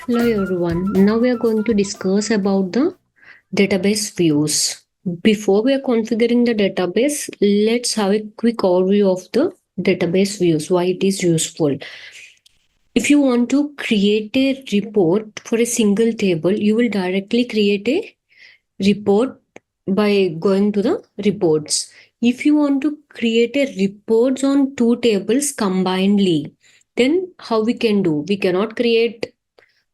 Hello everyone. Now we are going to discuss about the database views. Before we are configuring the database, let's have a quick overview of the database views, why it is useful. If you want to create a report for a single table, you will directly create a report by going to the reports. If you want to create a reports on two tables combinedly, then how we can do? We cannot create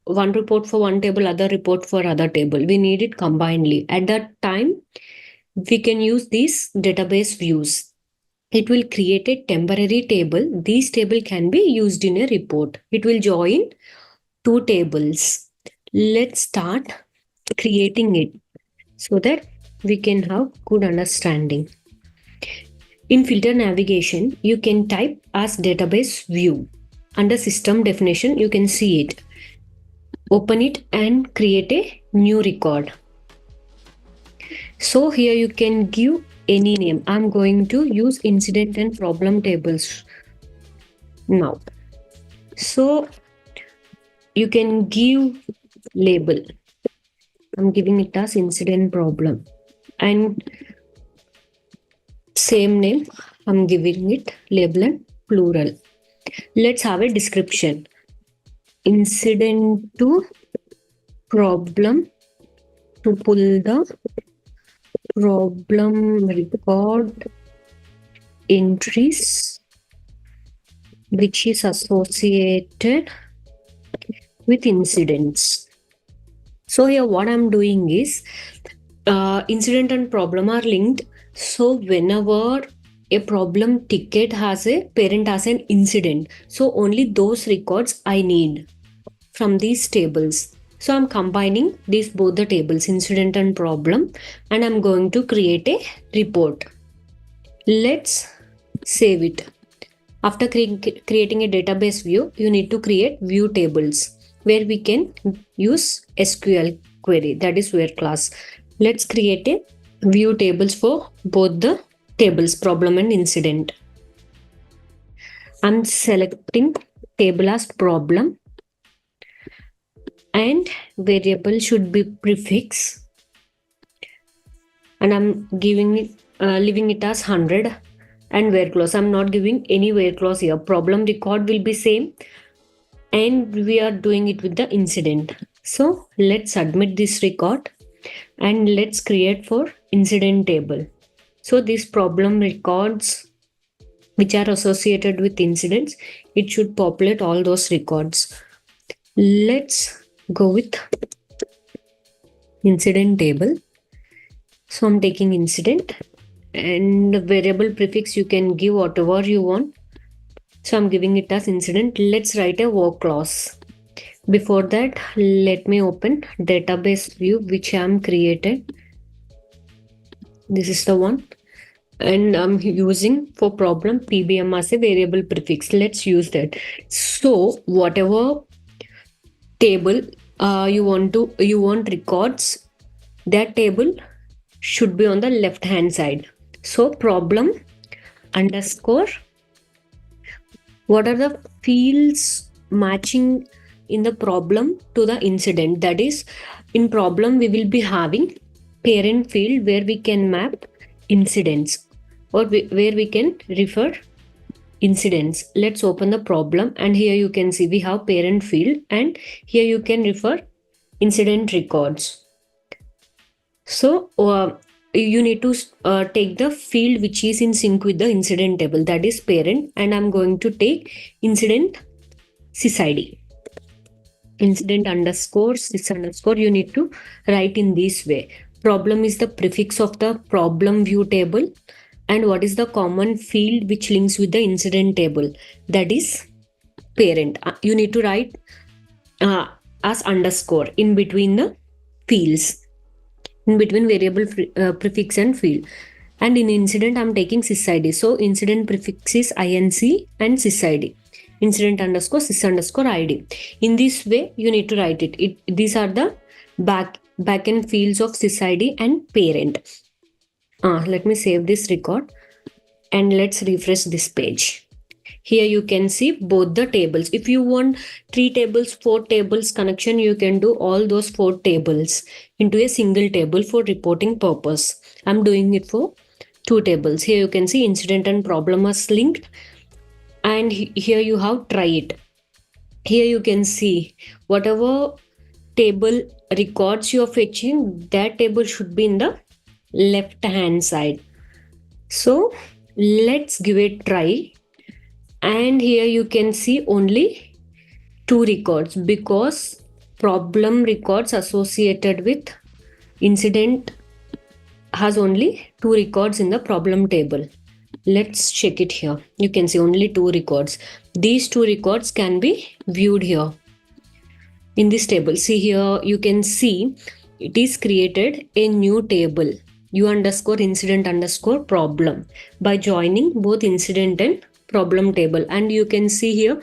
one report for one table, other report for other table. We need it combinedly. At that time, we can use these database views. It will create a temporary table. This table can be used in a report. It will join two tables. Let's start creating it so that we can have good understanding. In filter navigation, you can type as database view. Under system definition, you can see it. Open it and create a new record. So here you can give any name. I'm going to use incident and problem tables now. So you can give label. I'm giving it as incident problem and same name. I'm giving it label and plural. Let's have a description. Incident to problem to pull the problem record entries which is associated with incidents. So here what I'm doing is incident and problem are linked. So whenever a problem ticket has a parent as an incident, so only those records I need from these tables. So I'm combining these both the tables, incident and problem, and I'm going to create a report. Let's save it. After creating a database view, you need to create view tables where we can use SQL query, that is where class. Let's create a view tables for both the tables, problem and incident. I'm selecting table as problem and variable should be prefix, and I'm giving it leaving it as 100, and where clause I'm not giving any where clause here. Problem record will be same and we are doing it with the incident. So let's submit this record and let's create for incident table. So these problem records which are associated with incidents, it should populate all those records. Let's go with incident table. So I'm taking incident and variable prefix you can give whatever you want. So I'm giving it as incident. Let's write a work clause. Before that, let me open database view which I'm created. This is the one, and I'm using for problem PBM as a variable prefix. Let's use that. So whatever table you want records, that table should be on the left hand side. So problem underscore, what are the fields matching in the problem to the incident? That is, in problem we will be having parent field where we can map incidents or where we can refer incidents. Let's open the problem and here you can see we have parent field and here you can refer incident records. So you need to take the field which is in sync with the incident table, that is parent, and I'm going to take incident sysID. Incident underscore sys underscore, you need to write in this way. Problem is the prefix of the problem view table, and what is the common field which links with the incident table, that is parent. You need to write as underscore in between the fields, in between variable prefix and field. And in incident I'm taking sysID, so incident prefix is inc and sysID, incident underscore sys underscore id. In this way you need to write it. These are the backend fields of sysID and parent. Let me save this record and let's refresh this page. Here you can see both the tables. If you want 3 tables, 4 tables connection, you can do all those 4 tables into a single table for reporting purpose. I'm doing it for 2 tables. Here you can see incident and problem is linked, and here you have try it. Here you can see whatever table records you're fetching, that table should be in the left hand side. So let's give it a try. And here you can see only 2 records because problem records associated with incident has only 2 records in the problem table. Let's check it here. You can see only 2 records. These 2 records can be viewed here in this table. See here, you can see it is created a new table, u_incident_problem, by joining both incident and problem table. And you can see here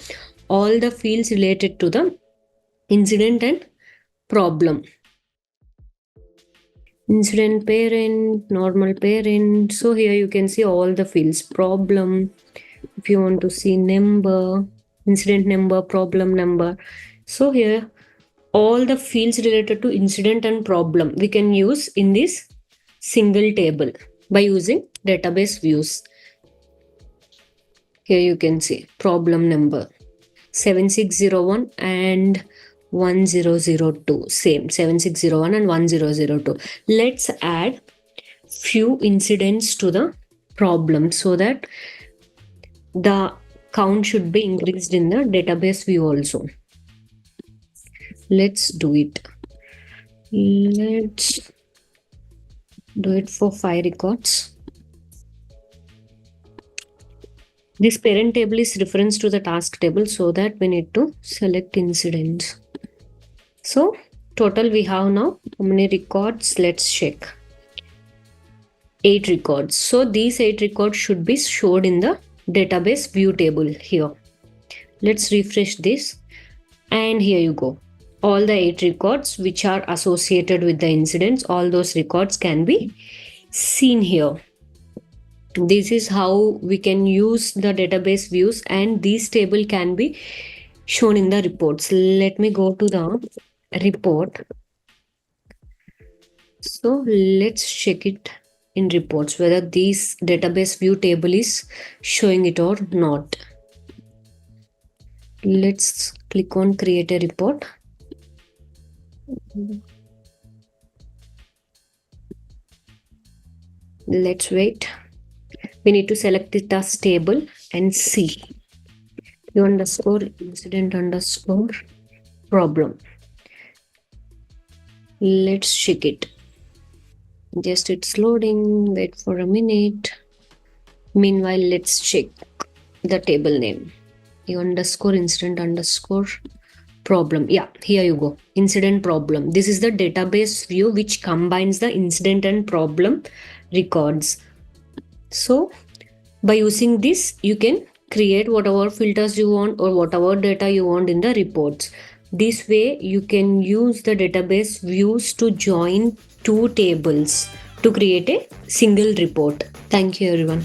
all the fields related to the incident and problem. Incident parent, normal parent. So here you can see all the fields. Problem, if you want to see number, incident number, problem number. So here all the fields related to incident and problem we can use in this single table by using database views. Here you can see problem number 7601 and 1002, same 7601 and 1002. Let's add few incidents to the problem so that the count should be increased in the database view also. Let's do it. Let's do it for 5 records. This parent table is reference to the task table, so that we need to select incidents. So total we have now how many records? Let's check. 8 records. So these 8 records should be showed in the database view table here. Let's refresh this, and here you go. All the 8 records which are associated with the incidents, all those records can be seen here. This is how we can use the database views, and this table can be shown in the reports. Let me go to the report. So let's check it in reports whether this database view table is showing it or not. Let's click on create a report. Let's wait. We need to select it as table and see u_incident_problem. Let's check it. Just it's loading. Wait for a minute. Meanwhile, let's check the table name. u_incident_problem. Yeah, here you go. Incident problem. This is the database view which combines the incident and problem records. So by using this, you can create whatever filters you want or whatever data you want in the reports. This way you can use the database views to join 2 tables to create a single report. Thank you everyone.